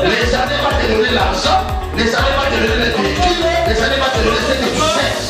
Les années vont te donner l'argent, les années vont te donner les véhicules, les années vont te donner ce que tu cherches.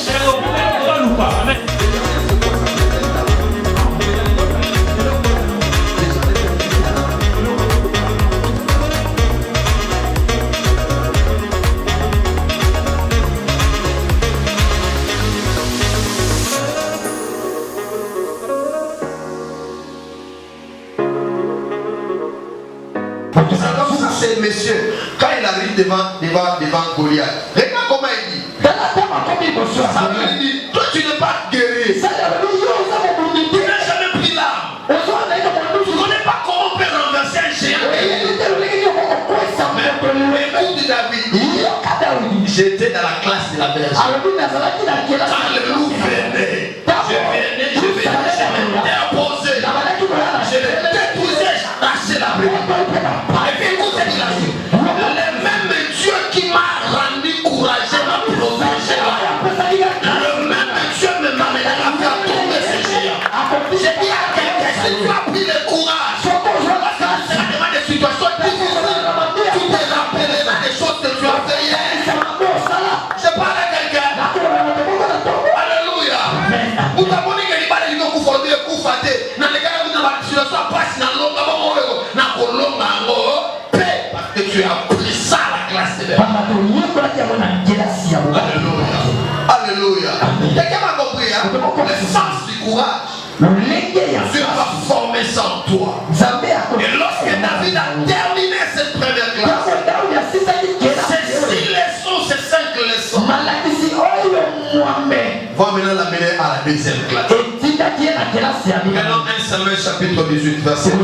C'est monsieur, quand il arrive devant Goliath, regarde comment il dit. Ça veut dire, toi tu n'es pas guéri. Tu n'as jamais pris l'arme. Tu ne connais pas comment on peut renverser un géant. Mais écoute David, j'étais dans la classe de la berge. Quand le loup venait, je m'étais opposé. Je le détruisais, j'arrachais la bride. Le même Dieu qui m'a rendu courageux m'a protégé. Le même Dieu me m'amènera à faire tomber ce géant. J'ai dit à quelqu'un, si tu as pris le courage, parce que tu seras devant des situations difficiles, tu te rappelleras des choses que tu as fait hier. Je parle à quelqu'un. Alléluia. Vous t'abonnez que les balles de l'Union Koufondé et Koufate, dans les cas où vous avez une situation passe dans l'ombre, parce que tu as pris ça à la classe de l'air. Alléluia. Alléluia. Quelqu'un m'a compris, hein? Le sens du courage. Dieu va former ça en toi. Et lorsque David a terminé cette première classe, ces 6 leçons, ces 5 leçons, va maintenant l'amener à la deuxième classe. Maintenant 1 Samuel chapitre 18 verset 1.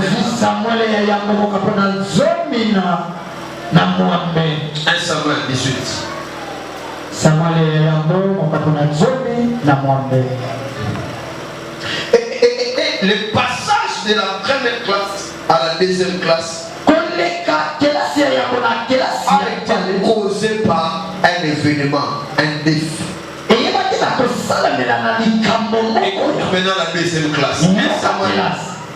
1 Samuel 18. Et le passage de la première classe à la deuxième classe a été causé par un événement, un défi. Écoute maintenant la deuxième classe. 1 Samuel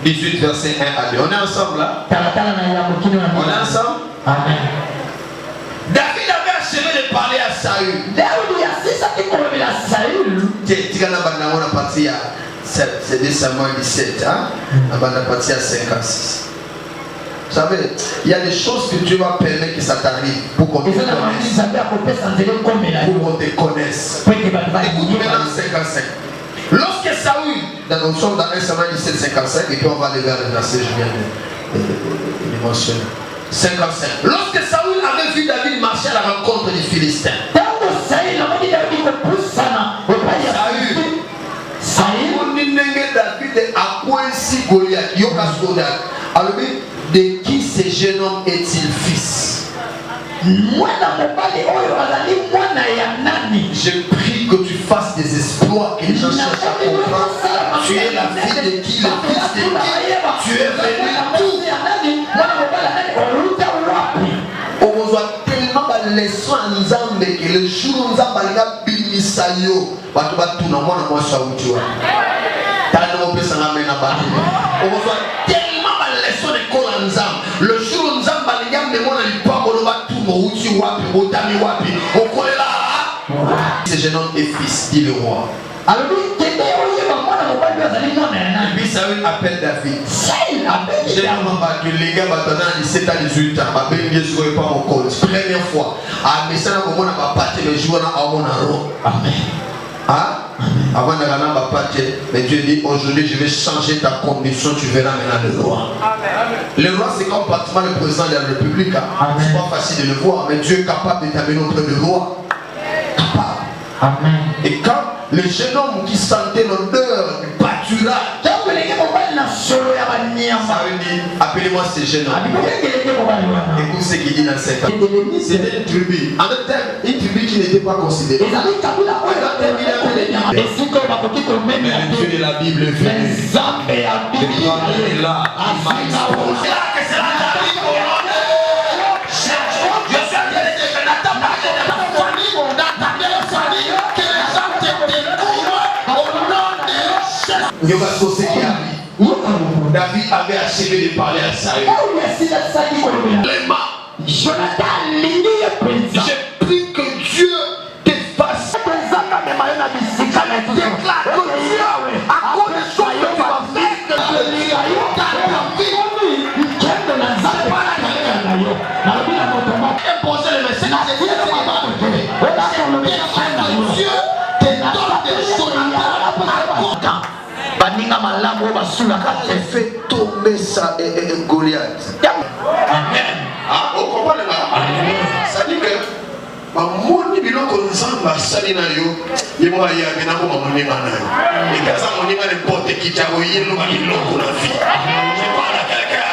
18 verset 1 à 2. On est ensemble là? On est ensemble? Amen. David avait achevé de parler à Saül. C'est 2 Samuel 17, hein? On va partir à 56. Vous savez, il y a des choses que Dieu va permettre que ça t'arrive pour qu'on te connaisse. Pour qu'on te connaisse. Écoute maintenant 55. Lorsque Saül, nous sommes dans 1 Samuel 17, 55, et puis on va aller vers le verset, je viens de mentionner. 55. Lorsque Saül avait vu David marcher à la rencontre des Philistins, Saül, David a coincé Goliath. Alors, de qui ce jeune homme est-il fils? Je prie que tu fasses des exploits, que les gens cherchent à comprendre. Tu es la fille de qui, le fils de qui? Tu es venu d'où? On voit tellement de leçons en Nzambe que le jour où Nzambe a bimisa yo, bato batuna mwana mwasi wa uchiwa. Tana mope sanga mena batu. On voit tellement de leçons de kola Nzambe. Le jour où Nzambe a me mona lipango lo batuna uchi wapi, otami wapi. Okolela. Ce jeune homme est fils, dit le roi. Alors puis Saül appelle David. J'ai vraiment battu les gars maintenant à 17 à 18 ans. Première fois. Mais ça n'a pas parti le jour à mon aro. Amen. Avant de partir, mais Dieu dit aujourd'hui je vais changer ta condition, tu verras maintenant le roi. Le roi c'est comme pratiquement le président de la République. C'est pas facile de le voir, mais Dieu est capable de t'amener auprès du roi. Capable. Amen. Et quand le jeune homme qui sentait l'odeur du pâturage, ça veut dire appelez-moi ce jeune homme. Écoute ce qu'il dit dans cette cas. C'était une tribu. En d'autres termes, une tribu qui n'était pas considérée. Mais le Dieu de la Bible est venu. Le Dieu est là. David avait achevé de parler à Saül. J'ai pris que Dieu te fasse. Déclare que Dieu, à cause des choses que tu vas faire, que Dieu dans ta vie. Imposer le message, c'est Dieu te donne des choses fait tomber ça et Goliath. Amen. Ah, on comprend le mal. Ça dit que Mamoni biloko nzamba sali na yo yemo ya bina ko mamoni mana yo et kaza moni mana n'importe qui tabo yelo ba biloko na vie. Je parle à quelqu'un.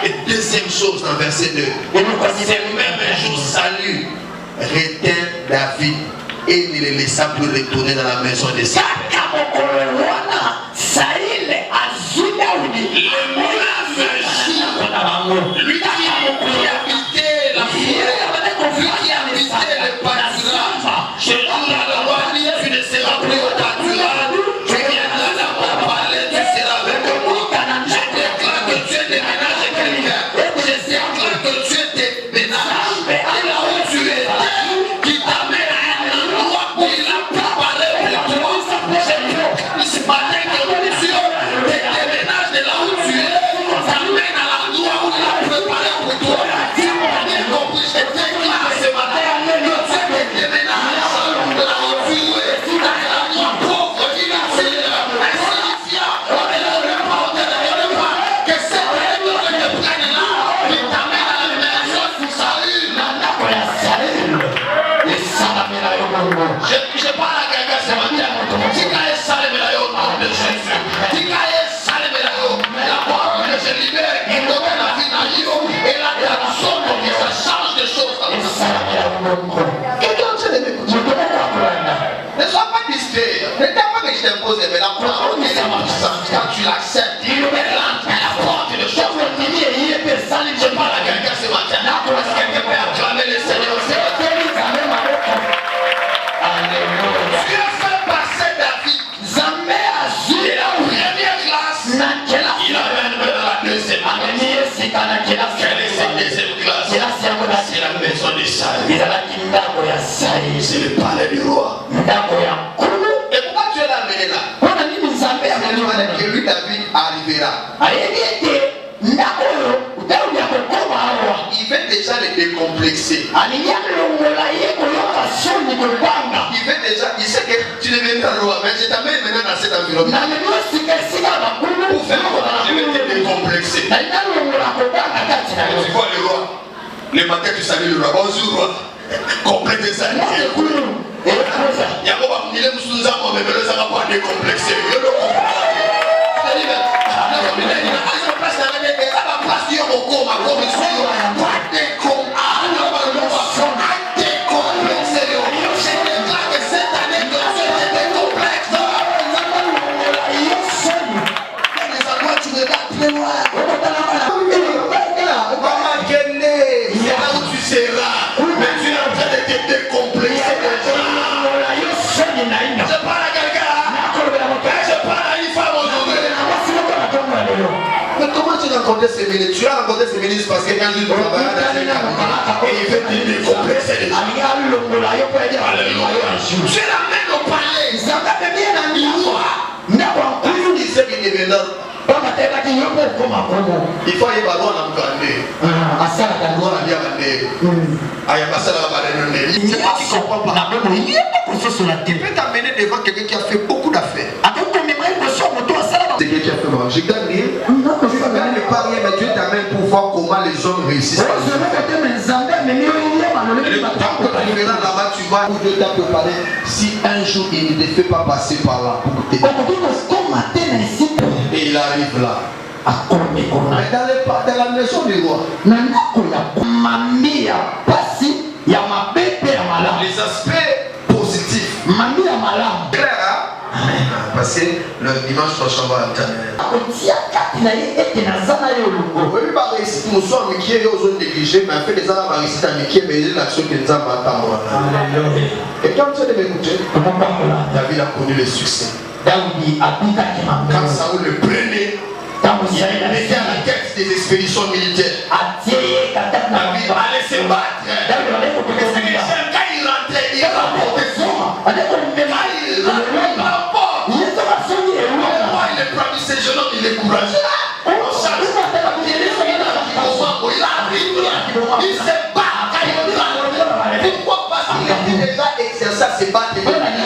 Et deuxième chose dans verset 2. Et nous voici même un jour salut retint David et ne le laissa plus retourner dans la maison de Saül. Lui qui habitait la forêt, lui qui habitait le pâturage, chez lui la loi dit tu ne seras plus au pâturage, tu viendras d'abord parler, tu seras avec moi. Je déclare que tu déménages quelqu'un, je déclare que tu déménages, et là où tu es, qui t'amène à un endroit où il a préparé pour toi. Ce matin que Dieu te déménage de là où tu es, t'amène à l'endroit où il a préparé pour toi. Tu m'as bien compris, je déclare ce matin que Dieu te déménage de là où tu es, dans un endroit pauvre, inutile, insignifiant, on ne le pas, que cette année te prenne là, il t'amène à la maison de Saül. Je parle à quelqu'un ce matin. La parole que je libère, il donne la vie dans l'eau et la traduction pour que ça change de choses. Quelqu'un se lève. Ne sois pas distrait. Ne t'as pas que je t'impose, mais la parole est quand tu l'acceptes, elle entre à la porte de choses. Je parle à quelqu'un ce matin. Est-ce que quelqu'un peut acclamer le Seigneur? Tu as fait passer David de la première classe. Il a même dans la deuxième classe. Quelle est cette deuxième classe? C'est la maison de Saül. C'est le palais du roi. Et pourquoi tu es amené là? Que lui, David, arrivera. Il veut déjà le décomplexer. Il sait que tu deviendras roi, mais je t'amène maintenant dans cet environnement. Pour faire quoi? Je vais te décomplexer. Tu vois le roi. Le matin tu salues le roi. Bonjour roi. Complexer ça. Il y a beaucoup de gens qui me décomplexer. Mais comment tu as rencontré ces ministres? Tu as rencontré ces ministres parce qu'un jour tu travailles dans un cabinet et il veut te décomplexer les gens. Tu l'amènes au palais. Il sait qu'il est venant. Il faut aller ballon en Ugandais. Il peut t'amener devant quelqu'un qui a fait beaucoup d'affaires. C'est quelqu'un qui a fait mal. J'ai gagné. Tu vas gagner ne pas rien, mais Dieu t'amène pour voir comment les hommes réussissent. Tant que tu verras là-bas, tu vois où Dieu t'a préparé. Si un jour il ne te fait pas passer par là pour t'aider. Et il arrive là. Mais dans la maison du roi, les aspects positifs. Clair, hein? Parce que le dimanche prochain, on va alterner. Oui, par ici, nous sommes qui est aux négligés, mais en fait, les gens par ici, qui est mais l'action que nous avons attendue. Et quand tu as m'écouté, David a connu le succès. Quand Saül le prenait, Il était à la tête des expéditions militaires. David allait se battre. Quand il rentrait, il remportait tout. Quand il remporte. Le roi, il est parmi ces jeunes hommes, il est courageux. Il arrive, il se bat. Pourquoi? Parce qu'il était déjà exercé à se battre et il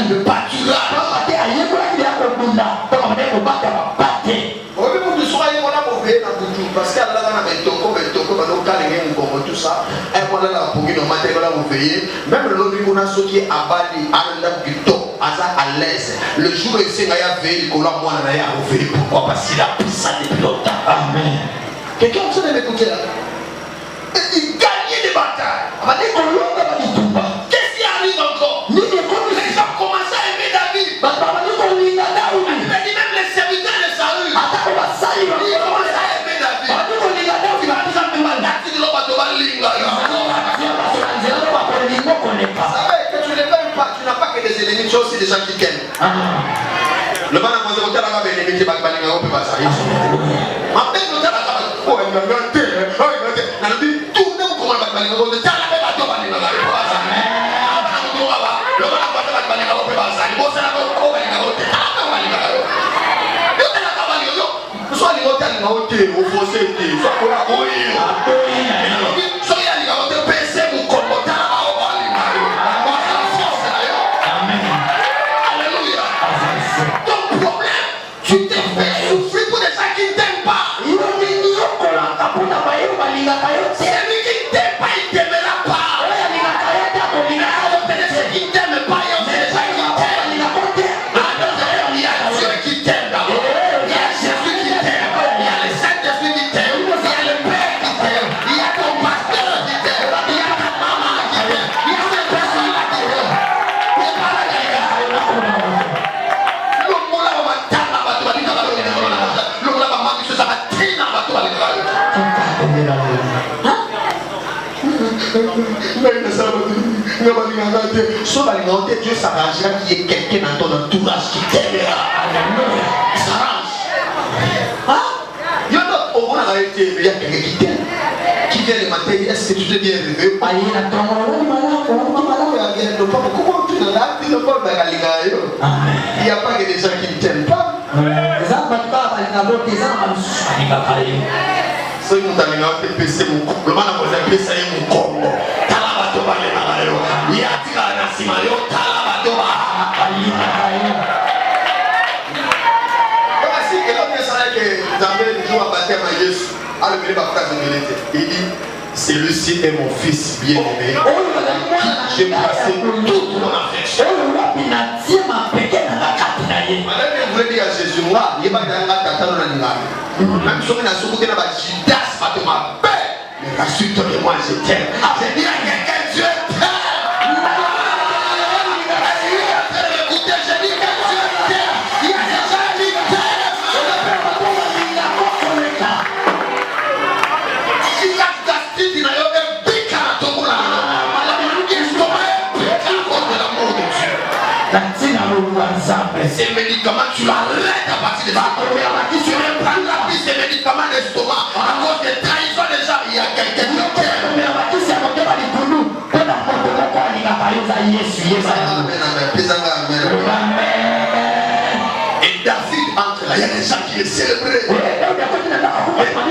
ne battura. Parce qu'à la tout ça, même l'homme a sauté à Bali, à l'aise. Le jour où il s'est veillé, pourquoi? Parce qu'il a pris ça depuis longtemps. Amen. Quelqu'un peut m'écouter là? Il gagnait des batailles. Qu'est-ce qui arrive encore? Les gens commencent à aimer David. Même les serviteurs de Saül, ils commencent à aimer David. Tu n'as pas que des ennemis, tu as aussi des gens qui t'aiment. Le ban a posé au terrain avec les métiers, on peut pas ça. Ma belle, le terrain, oh, il m'a gâté. On a dit, tout le monde comment on va faire. Ton problème, tu t'es fait souffrir pour des gens qui ne t'aiment pas. C'est lui qui ne t'aime pas, il ne t'aimera pas. C'est ceux qui ne t'aiment pas, c'est des gens qui t'aiment. Il y a Dieu qui t'aime d'abord. Il y a Jésus qui t'aime. Il y a le Saint-Esprit qui t'aime. Il y a le Père qui t'aime. Il y a ton pasteur qui t'aime. Il y a ta maman qui t'aime. Il y a cette personne-là qui t'aime. C'est pas la guerre. Dieu s'arrangera qu'il y ait quelqu'un dans ton entourage qui t'aimera. Il s'arrange. Il y a quelqu'un qui t'aime. Qui vient le matin, est-ce que tu t'es bien réveillé? Comment tu n'as pas? Il n'y a pas que des gens qui ne t'aiment pas. So you must have been PC Mukongo. The man was a PC Mukongo. Talabatoba Lenayo. Yatika Nasimayo. Talabatoba. Voici que l'homme est que Zambé joue à baptême à Jésus. Alors il va faire une vérité. Il dit, celui-ci est mon fils bien-aimé. J'ai passé toute mon affection. Madame, vous voulez dire à Jésus, moi, il n'y a pas de même si on a souffert de la Judas, pas de ma paix, mais rassure-toi de moi, je t'aime. J'ai dit à quelqu'un, Dieu t'aime. J'ai dit que Dieu t'aime. Il y a des gens qui t'aiment. Si la gastrite n'a pas un pic à ton boulot, l'estomac est pic à cause de l'amour de Dieu. Ces médicaments, tu l'arrêtes à partir de ça. Tu ne prends la prise des médicaments d'estomac à cause des trahisons des gens. Il y a quelqu'un qui t'aime. Et David entre là, il y a des gens qui le célébraient.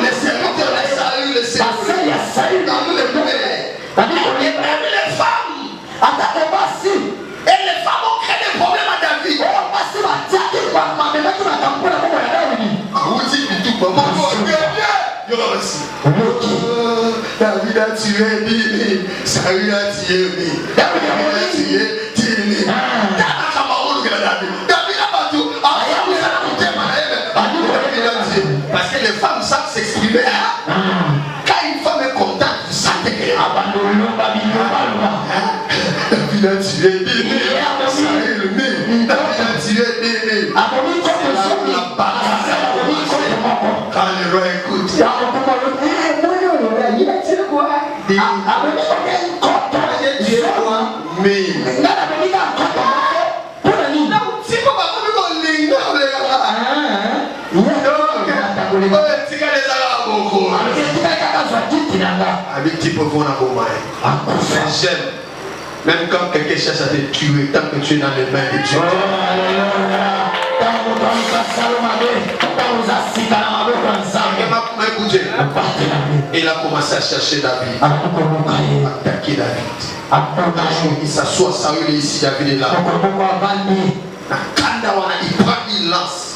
Les serviteurs de Saül le célébraient. Dans le pays. Et même les femmes. Et les femmes ont créé des problèmes à David. David a tué Dini. Saül a tué Dini. David a tué Dini. David a battu. Parce que les femmes savent s'exprimer. Quand une femme est contente, ça t'écrit. David a tué Dini. Saül Dini. David a tué Dini. Quand le roi écoute. Avec type de mon amour. Mais j'aime. Même quand quelqu'un cherche à te tuer, tant que tu es dans les mains de Dieu. Il a commencé à chercher David. Attaquer David. Un jour, il s'assoit, Saül est ici, David est là. Il prend, il lance.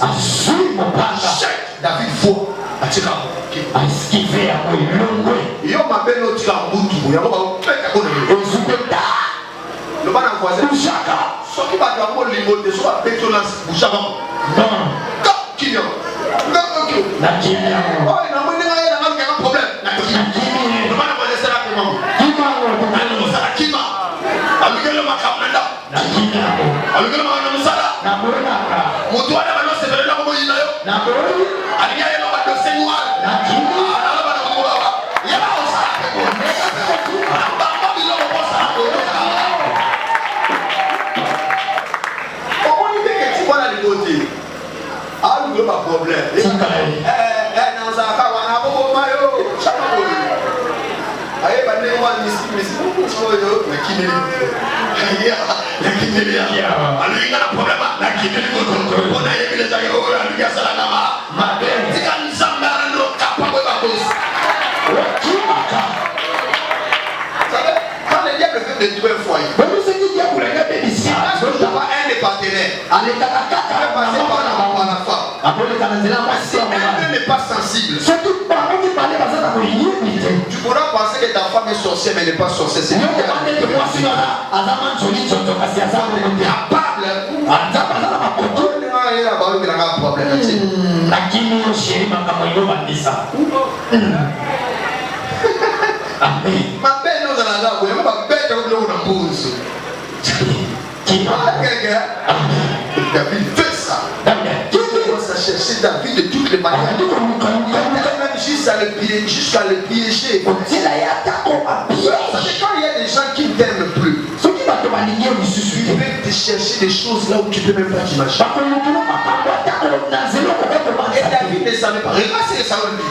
Chaque David faut. Il y a ma belle autre qui a un bout. Il y a un le ban voisin chaka so qui va dans mon limote so va pétolance bouchava non qui vient na qui vient oh na mo nga ya na ka problème na qui le ban voisin sera comment qui va na sala qui va alugelo makamanda na qui alugelo makamanda sala na bona moto ala ba no se vele na mo yina yo na bona aliya yo ba do se noir na qui ala ba na mo ba ya ba o sala ko ba ba bi lo ko sala ko voilà les côtés. Ah, le pas problème. Dans un cas, on a beaucoup de maillots. Aïe, bah, les gens ici, mais c'est beaucoup de choses. Mais qui n'est pas. Alors, il y a un problème. On a eu les aïeux, on a eu les salanama. Ma belle, c'est quand nous sommes dans le capable de la cause. Quand le diable fait de tuer un foyer, un des partenaires, il est passé par la femme. Elle n'est pas sensible. Tu pourras penser que ta femme est sorcière, mais elle n'est pas sorcière. C'est capable. Ma belle, nous allons là, vous ma belle, nous David fait ça. Il commence à chercher David de toutes les manières. Il même jusqu'à le piéger. Ça fait quand il y a des gens qui ne t'aiment plus, ils peuvent te chercher des choses là où tu ne peux même pas t'imaginer. Et David ne savait pas. Regarde ce que Saül dit.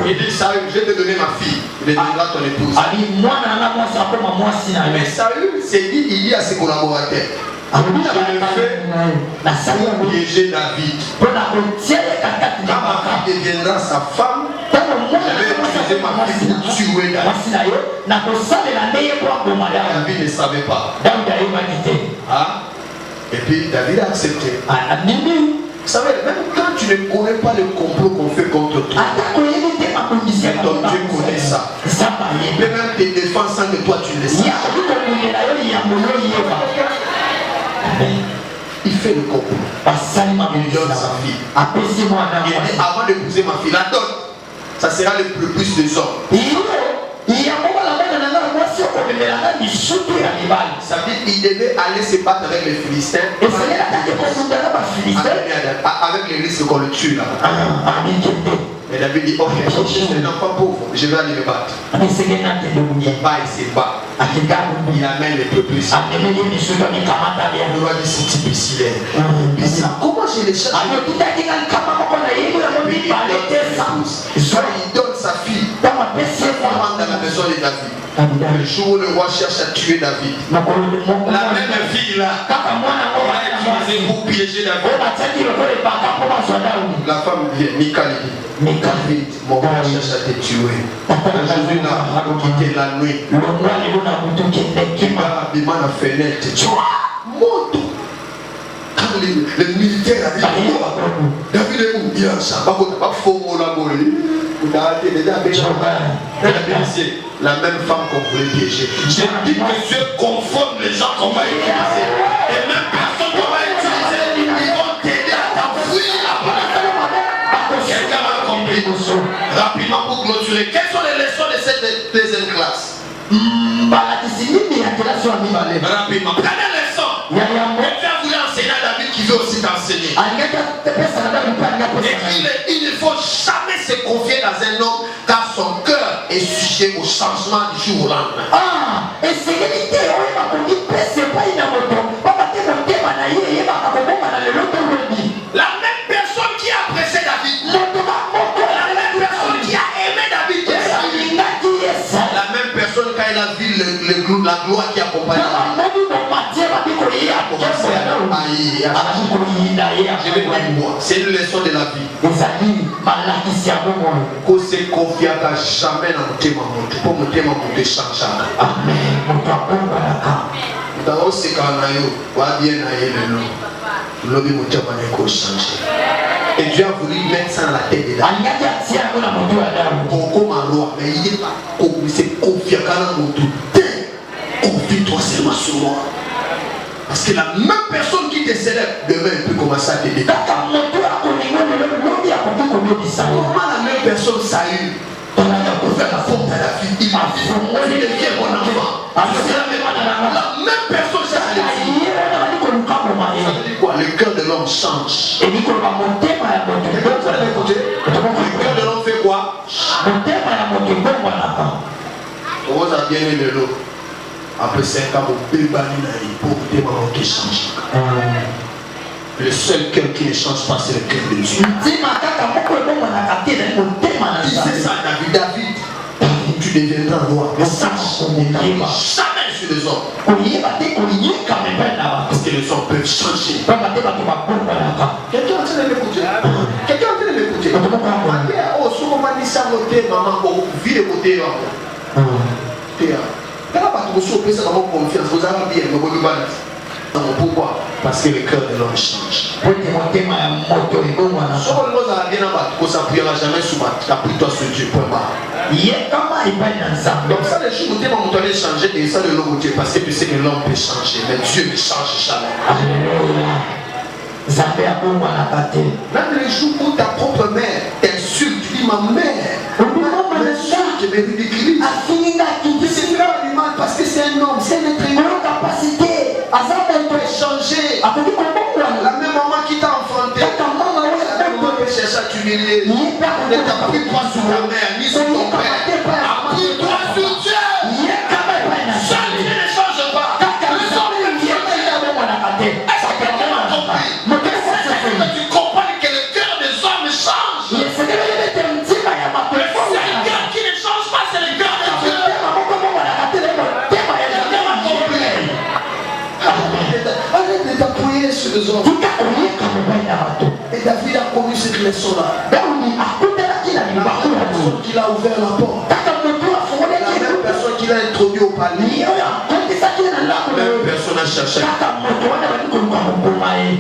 Il dit Saül, je vais te donner ma fille. Il donnera ton épouse. Mais Saül s'est dit, il dit à ses collaborateurs, je le fais pour piéger David. Quand ma fille deviendra sa femme, je vais utiliser ma fille pour tuer David. David ne savait pas. Ah? Et puis David a accepté. Vous savez, même quand tu ne connais pas le complot qu'on fait contre toi, ton Dieu connaît ça. Il peut même te défendre sans que toi tu le saches. Il fait le complot. Il donne sa fille. Il dit avant d'épouser ma fille, la donne. Ça sera le plus des hommes. Ça veut dire qu'il devait aller se battre avec les Philistins. Avec les risques qu'on le tue là. Et David dit, ok, je suis un enfant pauvre, je vais aller me battre. Il va et se bat. Il amène les peuples ici. On lui dit, c'est difficile. Comment je les cherche? Il donne sa fille dans la maison de David. Le jour où le roi cherche à tuer David, la même fille là, on a utilisé pour piéger David. La femme vient, Michal dit, David, mon roi cherche à te tuer. Jésus n'a quitté la nuit. Il va abîmer la fenêtre. Moto. Quand les militaires arrivent, David est où? Il est en chambre. La même femme qu'on voulait piéger. J'ai dit que Dieu conforme les gens qu'on va utiliser. Et même personne qu'on va utiliser, ils vont t'aider à t'enfuir. Quelqu'un m'a compris. Rapidement pour clôturer. Quelles sont les leçons de cette deuxième classe? Rapidement. Première leçon. Et tu as voulu enseigner à David qui veut aussi t'enseigner. Et il ne faut jamais se confier dans un homme car son cœur est sujet au changement du jour au lendemain. La même personne qui a apprécié David, la même personne qui a aimé David, la gloire qui accompagne la vie. Je vais dire moi, c'est une leçon de la vie. Qu'on se confie à jamais dans le thème pour mon thème de changer. Amen. Dans ce cas, on va bien aller le nom. L'homme est changer. Et Dieu a voulu mettre ça dans la tête de l'homme. Mais il n'est pas c'est confiant dans mon tout. Confie-toi seulement sur moi. Parce que la même personne qui te célèbre, demain, elle peut commencer à t'aider. Comment la même personne salue? On a ouvert la porte à la vie. Il devient mon enfant. La même personne salue. Ça veut dire quoi? Le cœur de l'homme change. Le cœur de l'homme fait quoi? On vous a bien aimé l'eau. Après 5 ans, on peut bannir pour que change. Le seul cœur qui ne change pas, c'est le cœur de Dieu. C'est ça, David. Tu deviendras roi. Mais sache, on ne jamais sur les hommes. Parce que les hommes peuvent changer. Quelqu'un est en train de m'écouter. Quelqu'un est en train de m'écouter. Oh, si on m'a dit ça, maman, on vit le côté. Vous avez bien, pourquoi? Parce que le cœur de l'homme change. Jamais appuie-toi sur Dieu. Donc ça, les choses où tu allais changer, et ça de l'homme, parce que tu sais que l'homme peut changer, mais Dieu ne change jamais. Même les jours où ta propre mère t'insulte, tu dis ma mère, je me ridiculise. C'est pas animal parce que c'est un homme, c'est un être humain. Capacité, on peut changer. La même maman qui t'a enfanté, la même maman peut chercher à t'humilier. Ne t'appuie pas sur ta mère ni sur ton père. Appuie-toi sur Dieu. Seul Dieu ne change pas. Les hommes ne changent pas. Tu comprends que le cœur des hommes change. Le seul cœur qui ne change pas, c'est le cœur de Dieu. Arrête de t'appuyer sur les hommes. Et David a connu cette leçon-là. La personne qui l'a ouvert la porte. La même personne qui l'a introduit au palais. La même personne a cherché.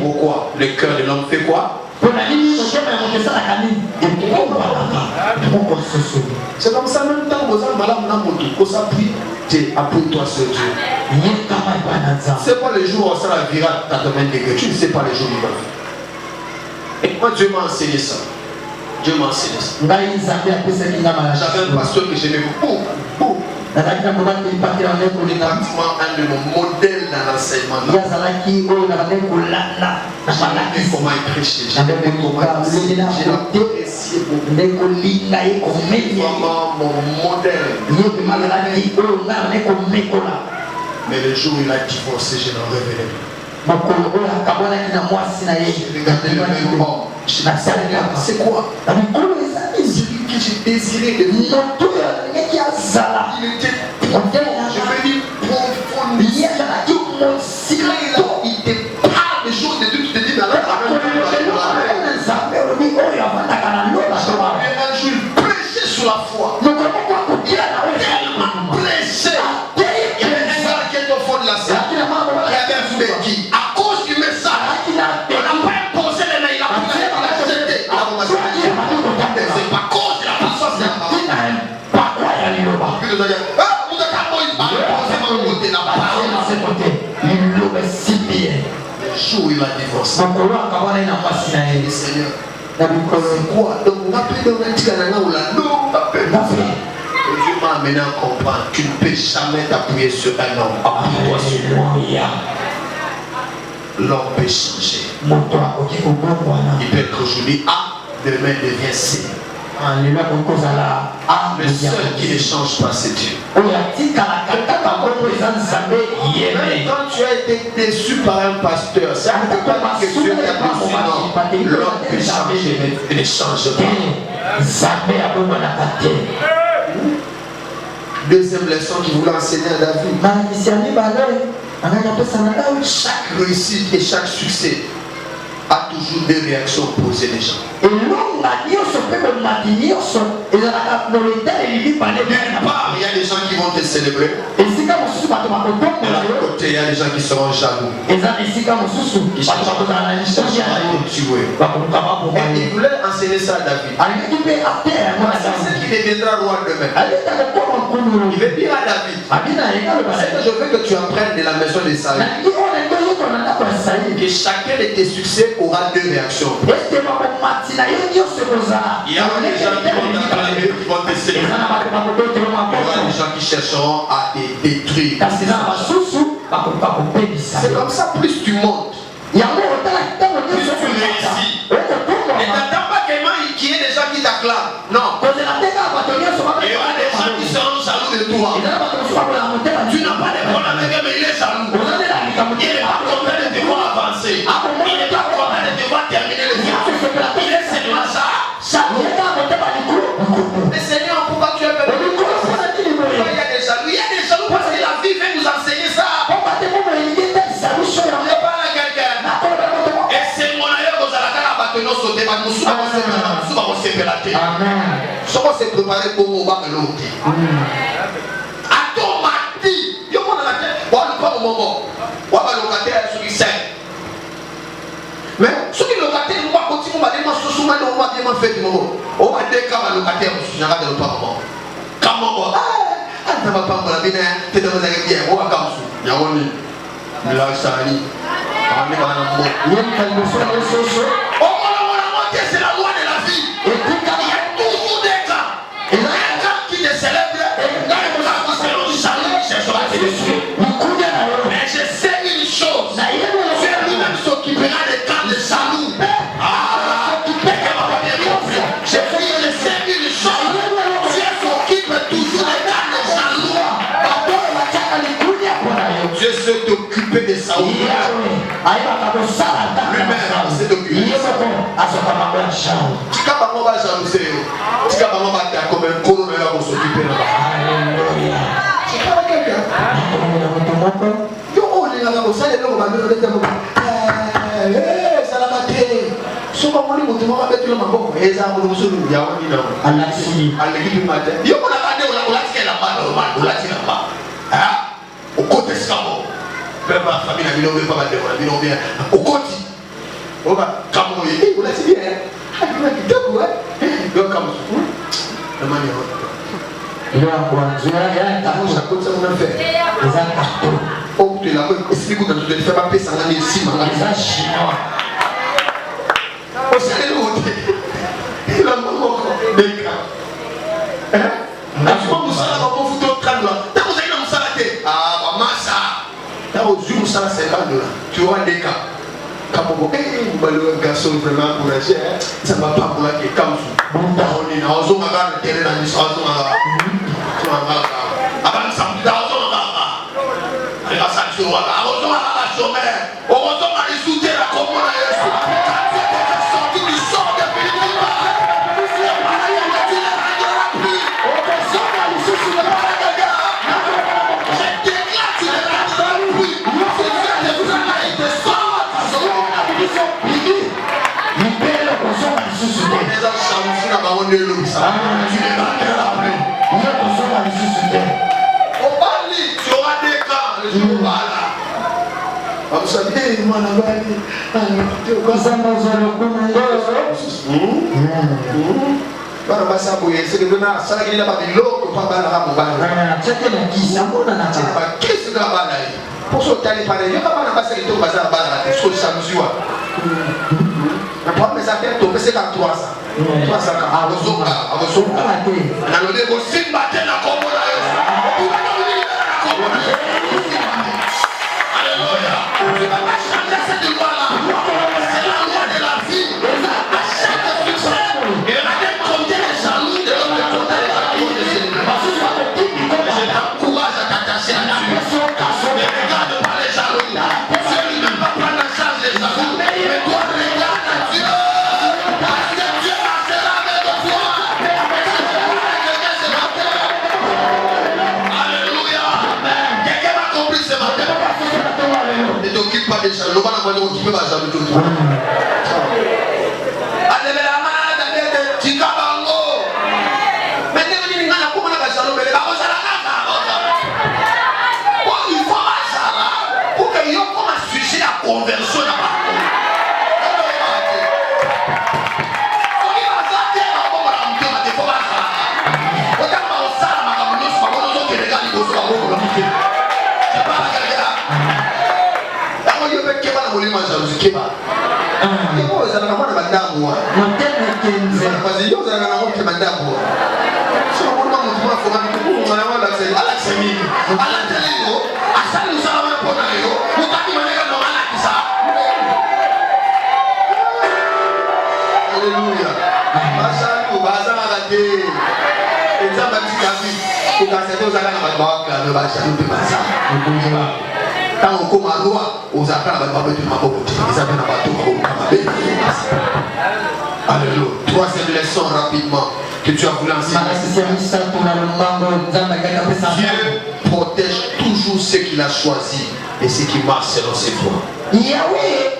Pourquoi? Le cœur de l'homme fait quoi? C'est comme ça, même temps, vous appuie-toi sur Dieu. C'est pas le jour où ça la vira ta domaine de Dieu. Tu ne sais pas le jour où il va faire. Et moi, Dieu m'a enseigné ça. Dieu m'a enseigné ça. J'avais un pasteur que j'aimais beaucoup. Pratiquement un de mon modèles dans l'enseignement. J'ai comment il prêchait. J'ai apprécié beaucoup. Vraiment mon modèle. Mais le jour où il a divorcé, je n'en revenais plus. C'est quoi? Celui que j'ai désiré de vivre. Il était je veux dire profond. Il te parle des choses de Dieu, tu te dis un jour il prêchait sur la foi. Il a tellement prêché. Il y avait un gars qui était au fond de la salle qui avait un béquille. À cause du message, on n'a pas imposé les mains, il a jeté. C'est pas cause de la personne, c'est la le jour où il a divorcé. Le Seigneur. C'est quoi? Donc on appelle dans un tigana ou la non, Dieu m'a amené à comprendre. Tu ne peux jamais t'appuyer sur un homme. Appuie-toi sur moi. L'homme peut changer. Il peut être aujourd'hui A, demain devient C. Le seul qui ne change pas, c'est Dieu. Même quand tu as été déçu par un pasteur, c'est pas que Dieu t'a déçu. L'homme peut changer, mais il ne change pas. Deuxième leçon qu'il voulait enseigner à David. Chaque réussite et chaque succès a toujours des réactions opposées des gens. D'une part, il y a des gens qui vont te célébrer. De l'autre côté, il y a des gens qui seront jaloux. Qui chercheront à te tuer. Et il voulait enseigner ça à David. C'est qui deviendra roi demain. Il veut dire à David, c'est que je veux que tu apprennes de la maison de Saül que chacun de tes succès aura deux réactions. Il y a des gens qui vont t'acclamer, qui vont te célébrer. Il y aura des gens qui chercheront à te détruire. C'est comme ça, plus tu montes, plus tu réussis. Et t'attends pas qu'il y ait des gens qui t'acclament. Non. Il y aura des gens qui seront jaloux de toi. Tu n'as pas de problème avec lui, mais il est jaloux. Il n'est pas content de te voir avancer. Il n'est pas content de te voir terminer le film. Il est seulement ça. Mais Seigneur, pourquoi tu as fait il y a des jaloux. Il y a des jaloux parce que la vie veut nous enseigner ça. On ne parle pas à quelqu'un. Et c'est mon aïeul aux alakara bâtonneaux sautés. Nous sommes séparés. Nous sommes préparés pour nous battre l'autre. Automatique. Il y a pas au moment. On va locataire sur les scènes. Mais ceux qui locataires, nous va continuer à dire ce souvent on va bien faire du moment. On va dire qu'à locataire, je n'ai pas de moment. Comment ah, ça va pas me la bien, tu te vas bien, on va comme ça. Il y a un là ça ali. On est dans un mot. C'est la loi de la vie. Il y a toujours des cas. Il y a un cas qui te célèbre. Mais je sais une chose. Dieu lui-même s'occupera des cas de jaloux. Je sais une chose. Dieu s'occupe toujours des cas de jaloux. Dieu s'est occupé de Saül. Lui-même s'est occupé de Saül. Tika bango ba jalouser yo. Tika bango ba ta comme un colo là pour s'occuper là. Alléluia. C'est pas quelqu'un. Yo on est là comme ça les gens ba me dire ça la batte. Soba moni mutu mo ba betu le maboko. Eza mo musulu ya wani na. Alasi. Aleki matin. Yo ko na ba de o la tika la ba normal. O la tika ba. Ah. Au côté scamo. Même ma famille a mis le pas de on a mis bien. Au côté. On va comme on est. On la c'est bien. Donc comme la manière il y a oh tu l'as expliqué quand tu te fais pas payer ça dans les cimes chinois oh c'est l'autre il a maman des cas hein tu vas vous ça va pour foutre $30 t'as vous allez nous salater ah maman ça t'as aux yeux nous ça $50 tu auras des cas. Comme on dit, un garçon vraiment courageux, ça ne va pas pour la qui est comme ça. On est dans un terrain dans l'histoire. Avant ça, on est dans un t'occupe pas des jaloux. On va t'occuper pas des jaloux tout le temps. Conversion na bango. Alléluia. Troisième leçon rapidement que tu as voulu enseigner. Dieu protège toujours ce qu'il a choisi et ce qui marche selon ses voies. Yahweh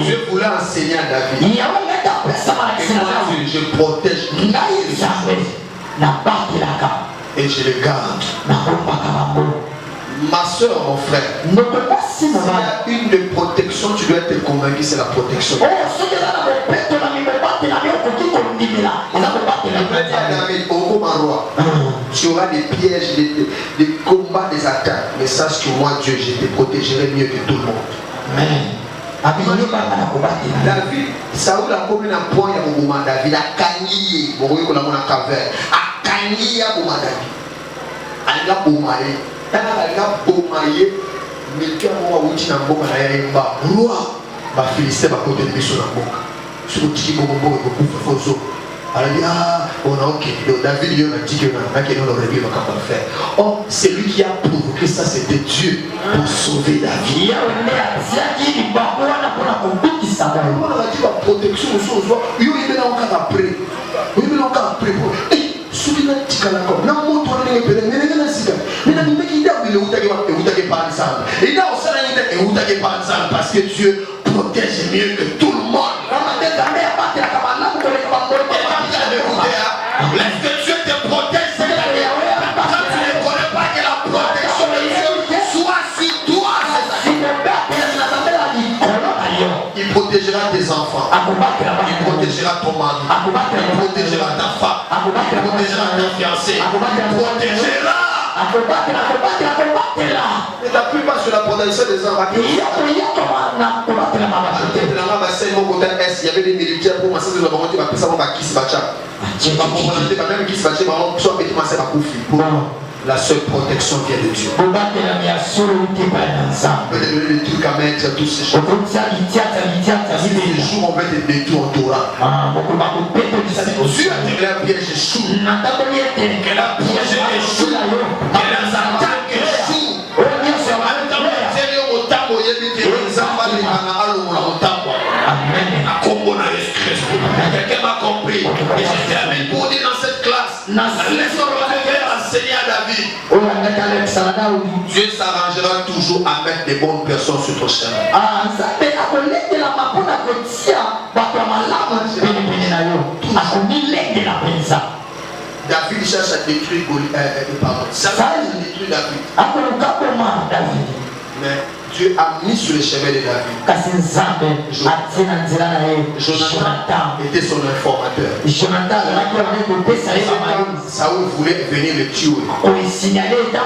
Dieu voulait enseigner à David. Et moi, je protège et je le garde. Ma soeur, mon frère, s'il y a une de protection, tu dois être convaincu, c'est la protection. Tu auras des pièges, des combats, des attaques. Mais sache que moi, Dieu, je te protégerai mieux que tout le monde. Amen. David, Saoul a commis un point à Bouma David, a gagné, vous voyez qu'on a mon caverne, a gagné à Bouma David. Elle a Boumaye, elle a Boumaye, mais qui a moi outil dans Bouma Naïba, roi, ma félicité ma côté de mission dans Bouma. Sur le petit Bouma Bouma, il faut faire. Elle a dit, ah, on a ok, David, il a dit qu'il y a un faire. Oh, c'est lui qui a provoqué ça, c'était Dieu pour sauver David. On a dit la protection, il y a encore après. Il y a encore après. Souvena tikala ko na moto na ngepele nene sika mina nimeki dabi le utage panza et là on sera ni de utage panza parce que Dieu protège mieux que tout le monde. Est-ce que Dieu te protège cette année? Quand tu ne connais pas que la protection de Dieu soit sur toi, il protégera tes enfants, il protégera ton mari, il protégera ta femme, il protégera ta fiancée, il protégera. Ne t'appuie pas sur la protection des enfants. Il y avait des militaires pour moi, c'est de la volonté de ça va qui se battre. Même qui se battre, la seule protection vient de Dieu. On peut donner des trucs à mettre, tous ces choses. Si les jours on va te détruire en Torah. Dieu a tiré un piège échoue. Que la piège échoue. Que les attaques échouent. Quelqu'un m'a compris. Et je termine pour dire dans cette classe. Laissons-le enseigner à David. Dieu s'arrangera toujours à mettre des bonnes personnes sur ton chemin. David cherche à détruire Saül a détruit David. Mais Dieu a mis sur le chemin de David. Jonathan était son informateur. Saül voulait venir le tuer. Jonathan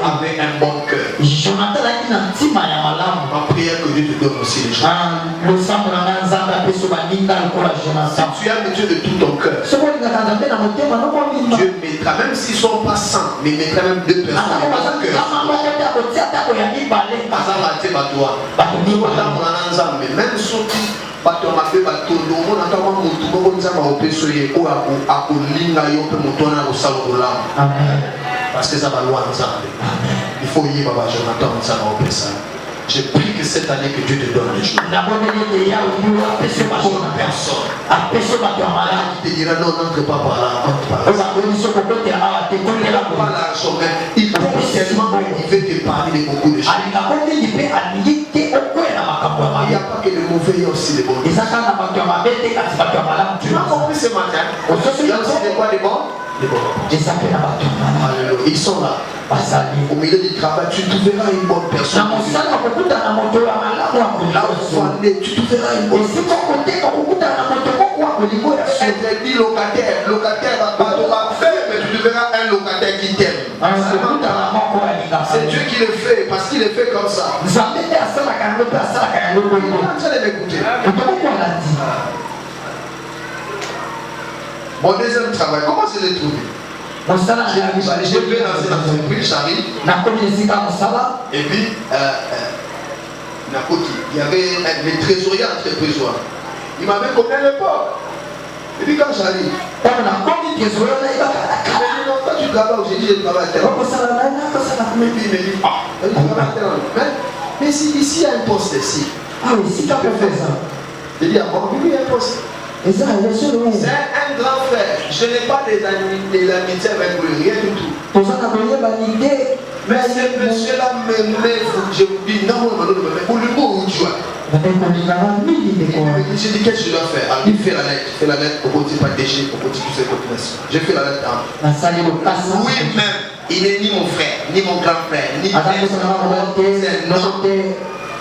avait un bon cœur. Ma prière que Dieu te donne aussi les gens. Si tu aimes Dieu de tout ton cœur, Dieu mettra, même s'ils ne sont pas saints, mais il mettra même deux personnes dans ton cœur. Même ceux qui parce que ça va loin. Il faut y aller, Jonathan. Je prie que cette année que Dieu te donne les choses. Personne. te dira non, n'entre pas par là, entre par là. Pas l'argent, mais il veut tellement, il veut te parler de beaucoup de choses. Il n'y a pas que le mauvais, il y a aussi le bon. Tu as compris ce matin? Il y a aussi des quoi de bon? Alléluia. Ils sont là. Au milieu du travail, tu trouveras une bonne personne. Là où tu vas aller, tu trouveras une bonne personne. Interdit locataire, va faire, mais tu trouveras un locataire qui t'aime. C'est Dieu qui le fait, parce qu'il le fait comme ça. Vous allez m'écouter. Mon deuxième travail, comment je l'ai trouvé? J'ai fait dans une entreprise, j'arrive. Et puis, il y avait les trésoriers entreprisois. Il m'avait connu à l'époque. Et puis quand j'arrive, il m'a dit non, toi tu travailles aujourd'hui, je travaille à tel endroit. Et puis il me dit, mais ici il y a un poste ici. Ah oui, si tu peux faire ça. Je dis, ah bon, oui, il y a un poste. C'est un grand frère. Je n'ai pas de l'amitié avec lui, rien du tout. Mais ce monsieur-là m'aimait, je vous dis, non, pour le mot où tu vois. Je dis, qu'est-ce que je dois faire? Il fait la lettre, au petit pas déchet, au petit tout ce population. J'ai fait la lettre. Oui-même, il n'est ni mon frère, ni mon grand frère, ni mon frère.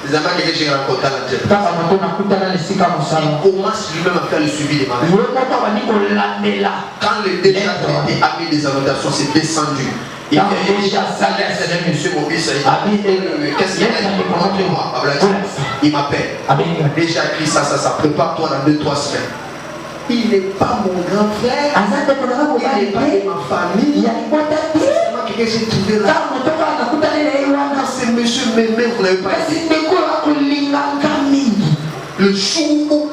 Les amants que j'ai rencontrés à l'entreprise. Il commence lui-même à faire le suivi des malades. Quand le déjà traité a mis des annotations, c'est descendu. Il a déjà salaire, c'est un monsieur Maurice. Qu'est-ce qu'il a dit? Montrez-moi. Il m'appelle. Déjà écrit ça, prépare-toi dans 2-3 semaines. Il n'est pas mon grand frère. Il n'est pas de ma famille. C'est moi qui j'ai trouvé là. Ce monsieur m'aimait, vous n'avez pas dit. Le jour où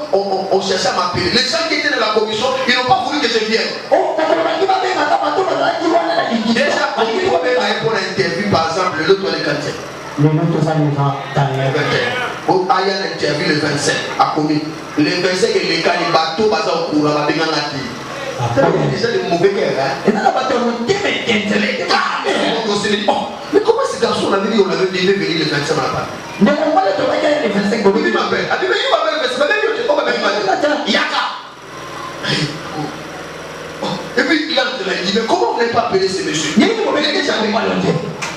on cherchait à m'appeler, les gens qui étaient dans la commission, ils n'ont pas voulu que je vienne. Déjà, on peut même pour l'interview, par exemple, l'autre on est quantité. Il y a l'interview le 25 à Komi. Le 25 et les cas, les bateaux, basés au courant, la béganati. Déjà les mauvais gars. Et dans la bateau, on dit, mais comment ces garçons, on avait dit, on avait dit, venir le 25 à la part. Mais on va le trouver le 25. Il m'appelle. Il m'appelle le 25. Yaka. Et puis il a dit, mais comment vous n'avez pas appelé ces messieurs?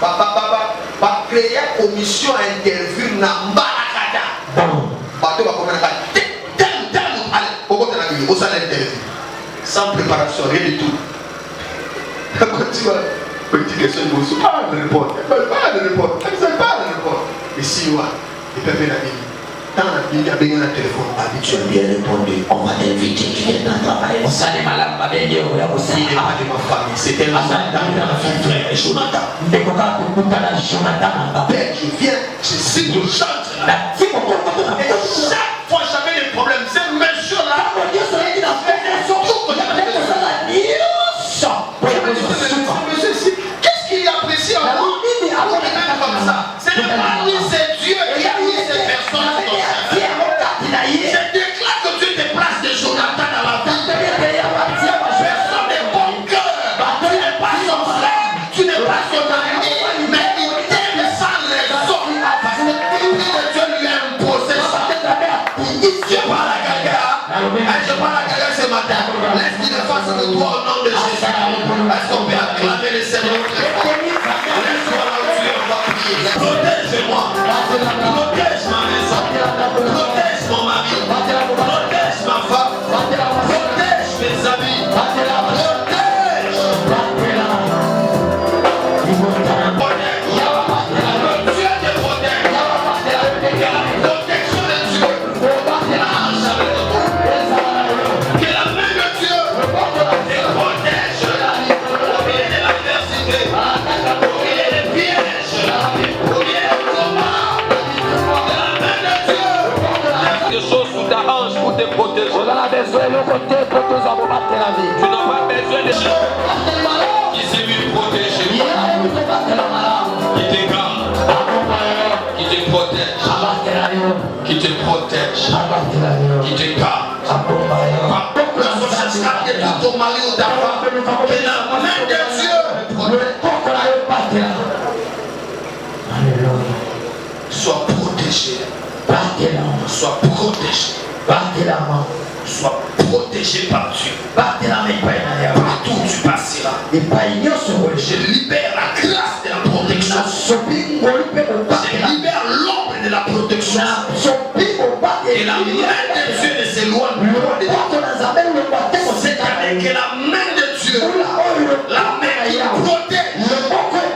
Papa, créer une commission interview dans Mbarakata. Bateau va commencer à faire sans préparation, rien du tout. Quand tu vas, petite question, il ne pas de répondre. Et si, il peut bien la vie. Quand la Bible a bien un téléphone, tu as bien répondu, on va t'inviter, tu viens dans travailler. On s'en est malade, il n'est pas de ma famille, c'était la frère Jonathan. Père, je viens, je signe, je chante. Et chaque fois j'avais des problèmes, ces messieurs-là, qu'est-ce qu'il apprécie en moi? Comme ça. C'est pas lui, c'est Dieu qui a mis ces personnes. Je déclare que tu te places de Jonathan dans la vie. Personne n'est bon cœur. Tu n'es pas son frère, tu n'es pas son ami, mais il t'aime sans raison. Parce que Dieu lui a imposé ça. Je parle à Gaga. Je parle à Gaga ce matin. Laisse qu'il le fasse de toi au nom de Jésus. Est-ce qu'on peut acclamer le Seigneur très fort? Laisse-moi là où tu es, on va prier. Protège-moi. Protège ma maison. Protège mon mari. Protège ma femme. Protège mes amis. Protège. Dieu te protège. La protection de Dieu. Que la main de Dieu te protège. Au milieu de l'adversité. Au milieu des pièges. Au milieu des combats. Que la main de Dieu. Des choses sous ta hanche pour te protéger. Tu n'as pas besoin de gens qui s'est vu protéger. Qui te garde. Qui te protège. Qui te protège. Qui te garde. jusqu'à que ton mari ou ta femme, que la main de Dieu soit protégée. Sois protégé. Sois protégé par Dieu. Partout où tu passeras. Je libère la grâce de la protection. Je libère l'ombre de la protection. Et la main de Dieu ne s'éloigne pas de toi. C'est-à-dire que la main de Dieu, la main qui protège,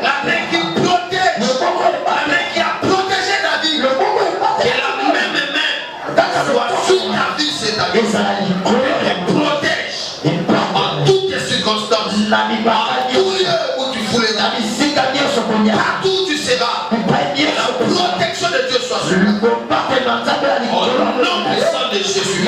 la main qui protège, la main qui a protégé David, que la même main soit sur ta vie, c'est-à-dire elle protège en toutes circonstances, en tout lieu où tu fouleras, partout où tu seras, la protection de Dieu soit sur toi. Au nom puissant de Jésus.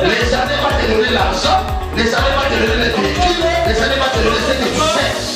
Les jardins vont te donner l'argent, les jardins vont te donner les véhicules, les jardins vont te donner ce que tu cherches.